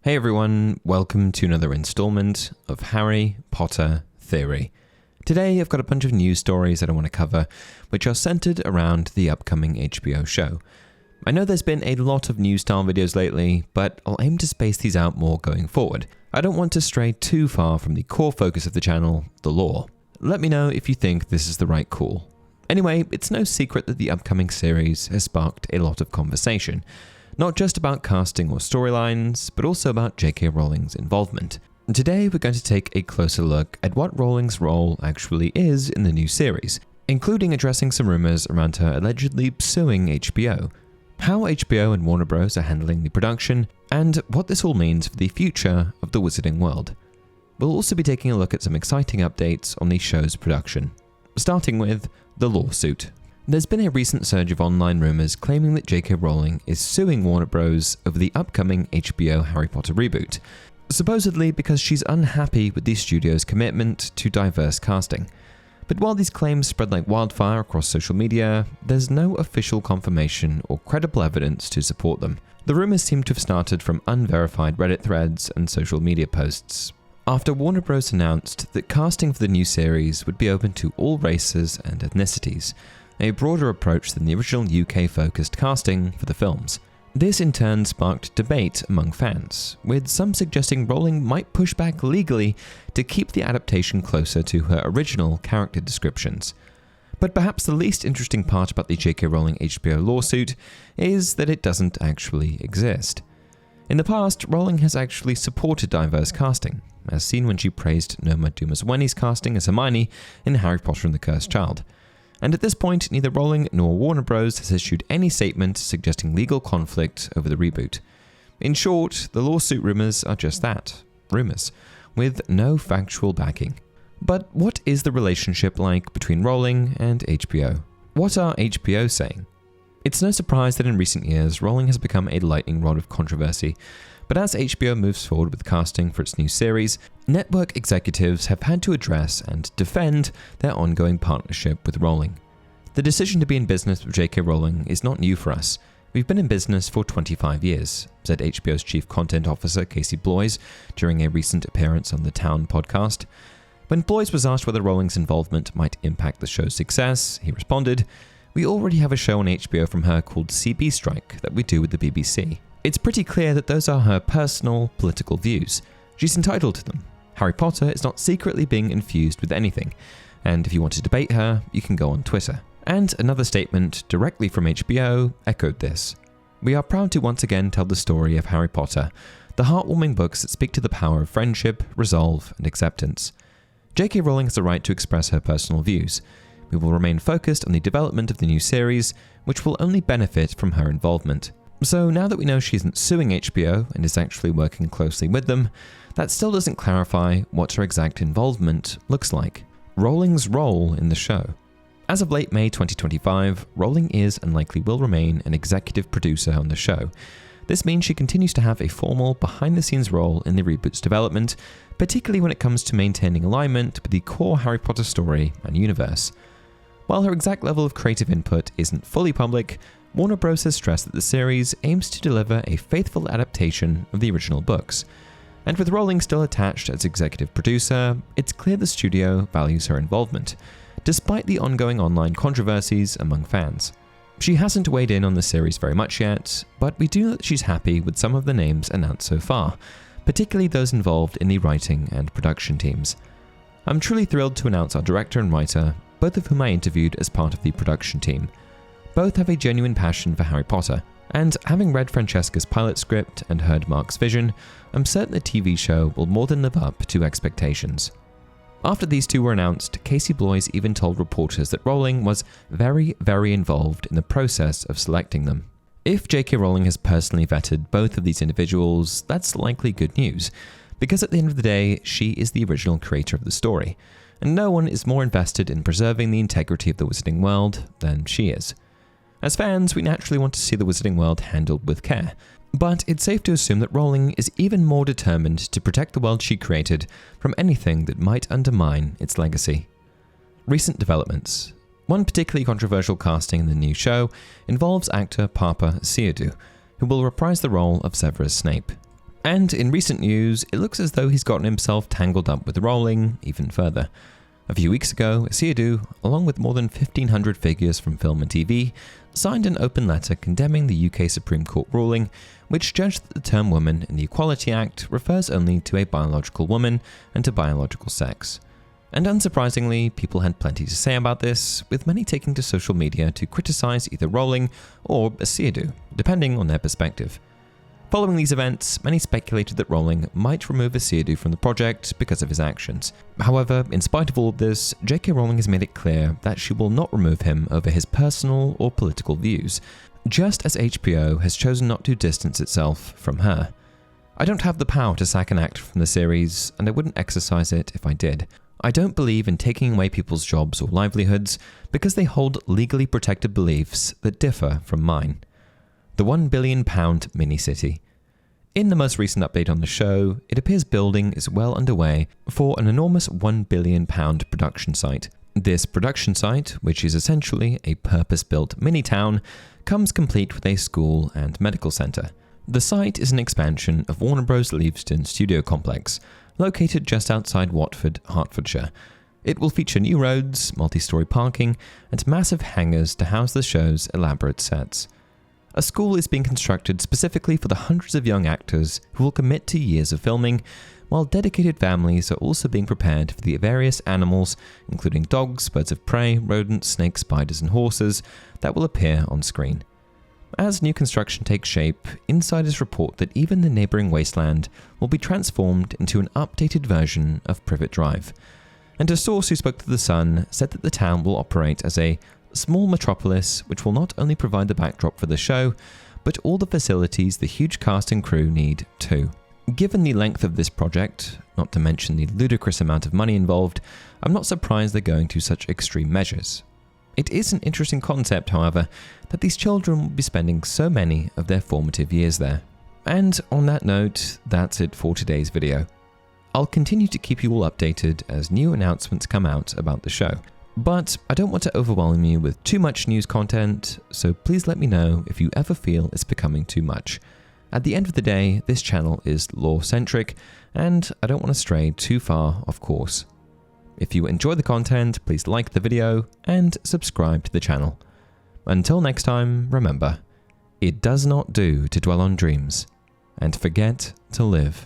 Hey everyone, welcome to another installment of Harry Potter Theory. Today I've got a bunch of news stories that I want to cover, which are centered around the upcoming HBO show. I know there's been a lot of news-style videos lately, but I'll aim to space these out more going forward. I don't want to stray too far from the core focus of the channel, the lore. Let me know if you think this is the right call. Anyway, it's no secret that the upcoming series has sparked a lot of conversation. Not just about casting or storylines, but also about J.K. Rowling's involvement. Today we're going to take a closer look at what Rowling's role actually is in the new series, including addressing some rumors around her allegedly suing HBO, how HBO and Warner Bros are handling the production, and what this all means for the future of the Wizarding world. We'll also be taking a look at some exciting updates on the show's production, starting with the lawsuit. There's been a recent surge of online rumors claiming that J.K. Rowling is suing Warner Bros. Over the upcoming HBO Harry Potter reboot, supposedly because she's unhappy with the studio's commitment to diverse casting. But while these claims spread like wildfire across social media, there's no official confirmation or credible evidence to support them. The rumors seem to have started from unverified Reddit threads and social media posts, after Warner Bros. Announced that casting for the new series would be open to all races and ethnicities, a broader approach than the original UK-focused casting for the films. This in turn sparked debate among fans, with some suggesting Rowling might push back legally to keep the adaptation closer to her original character descriptions. But perhaps the least interesting part about the J.K. Rowling HBO lawsuit is that it doesn't actually exist. In the past, Rowling has actually supported diverse casting, as seen when she praised Noma Dumezweni's casting as Hermione in Harry Potter and the Cursed Child. And at this point, neither Rowling nor Warner Bros. Has issued any statement suggesting legal conflict over the reboot. In short, the lawsuit rumors are just that, rumors, with no factual backing. But what is the relationship like between Rowling and HBO? What are HBO saying? It's no surprise that in recent years, Rowling has become a lightning rod of controversy. But as HBO moves forward with casting for its new series, network executives have had to address and defend their ongoing partnership with Rowling. The decision to be in business with J.K. Rowling is not new for us. We've been in business for 25 years, said HBO's Chief Content Officer Casey Bloys during a recent appearance on the Town podcast. When Bloys was asked whether Rowling's involvement might impact the show's success, he responded, "We already have a show on HBO from her called CB Strike that we do with the BBC. It's pretty clear that those are her personal, political views. She's entitled to them. Harry Potter is not secretly being infused with anything, and if you want to debate her, you can go on Twitter." And another statement directly from HBO echoed this. "We are proud to once again tell the story of Harry Potter, the heartwarming books that speak to the power of friendship, resolve, and acceptance. J.K. Rowling has the right to express her personal views. We will remain focused on the development of the new series, which will only benefit from her involvement." So now that we know she isn't suing HBO and is actually working closely with them, that still doesn't clarify what her exact involvement looks like. Rowling's role in the show. As of late May 2025, Rowling is and likely will remain an executive producer on the show. This means she continues to have a formal, behind-the-scenes role in the reboot's development, particularly when it comes to maintaining alignment with the core Harry Potter story and universe. While her exact level of creative input isn't fully public, Warner Bros. Has stressed that the series aims to deliver a faithful adaptation of the original books. And with Rowling still attached as executive producer, it's clear the studio values her involvement, despite the ongoing online controversies among fans. She hasn't weighed in on the series very much yet, but we do know that she's happy with some of the names announced so far, particularly those involved in the writing and production teams. I'm truly thrilled to announce our director and writer, both of whom I interviewed as part of the production team. Both have a genuine passion for Harry Potter, and having read Francesca's pilot script and heard Mark's vision, I'm certain the TV show will more than live up to expectations. After these two were announced, Casey Bloys even told reporters that Rowling was very, very involved in the process of selecting them. If J.K. Rowling has personally vetted both of these individuals, that's likely good news, because at the end of the day, she is the original creator of the story, and no one is more invested in preserving the integrity of the Wizarding world than she is. As fans, we naturally want to see the Wizarding world handled with care, but it's safe to assume that Rowling is even more determined to protect the world she created from anything that might undermine its legacy. Recent developments. One particularly controversial casting in the new show involves actor Papa Sciordu, who will reprise the role of Severus Snape. And in recent news, it looks as though he's gotten himself tangled up with Rowling even further. A few weeks ago, Seydoux, along with more than 1,500 figures from film and TV, signed an open letter condemning the UK Supreme Court ruling, which judged that the term woman in the Equality Act refers only to a biological woman and to biological sex. And unsurprisingly, people had plenty to say about this, with many taking to social media to criticise either Rowling or Seydoux, depending on their perspective. Following these events, many speculated that Rowling might remove Seydoux from the project because of his actions. However, in spite of all of this, J.K. Rowling has made it clear that she will not remove him over his personal or political views, just as HBO has chosen not to distance itself from her. I don't have the power to sack an actor from the series, and I wouldn't exercise it if I did. I don't believe in taking away people's jobs or livelihoods because they hold legally protected beliefs that differ from mine. The £1 billion mini-city. In the most recent update on the show, it appears building is well underway for an enormous £1 billion production site. This production site, which is essentially a purpose-built mini-town, comes complete with a school and medical centre. The site is an expansion of Warner Bros. Leavesden studio complex, located just outside Watford, Hertfordshire. It will feature new roads, multi-storey parking, and massive hangars to house the show's elaborate sets. A school is being constructed specifically for the hundreds of young actors who will commit to years of filming, while dedicated families are also being prepared for the various animals, including dogs, birds of prey, rodents, snakes, spiders, and horses, that will appear on screen. As new construction takes shape, insiders report that even the neighbouring wasteland will be transformed into an updated version of Privet Drive. And a source who spoke to The Sun said that the town will operate as a small metropolis which will not only provide the backdrop for the show, but all the facilities the huge cast and crew need too. Given the length of this project, not to mention the ludicrous amount of money involved, I'm not surprised they're going to such extreme measures. It is an interesting concept, however, that these children will be spending so many of their formative years there. And on that note, that's it for today's video. I'll continue to keep you all updated as new announcements come out about the show. But I don't want to overwhelm you with too much news content, so please let me know if you ever feel it's becoming too much. At the end of the day, this channel is lore-centric, and I don't want to stray too far off course. If you enjoy the content, please like the video and subscribe to the channel. Until next time, remember, it does not do to dwell on dreams and forget to live.